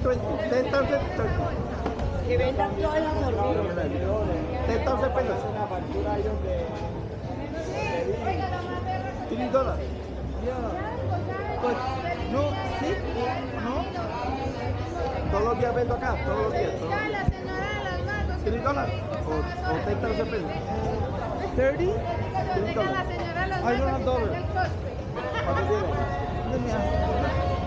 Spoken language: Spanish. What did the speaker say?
20, 10,000, 30. Que vendan todas las hormigas. 10,000 pesos. $3. Yeah. Pues, no, sí, no. Todos los días vendo acá, todos los días. Todos los días. $3 o 10,000 pesos. 30? $3. I don't have dollars. ¿Cuánto tienes? Let me ask.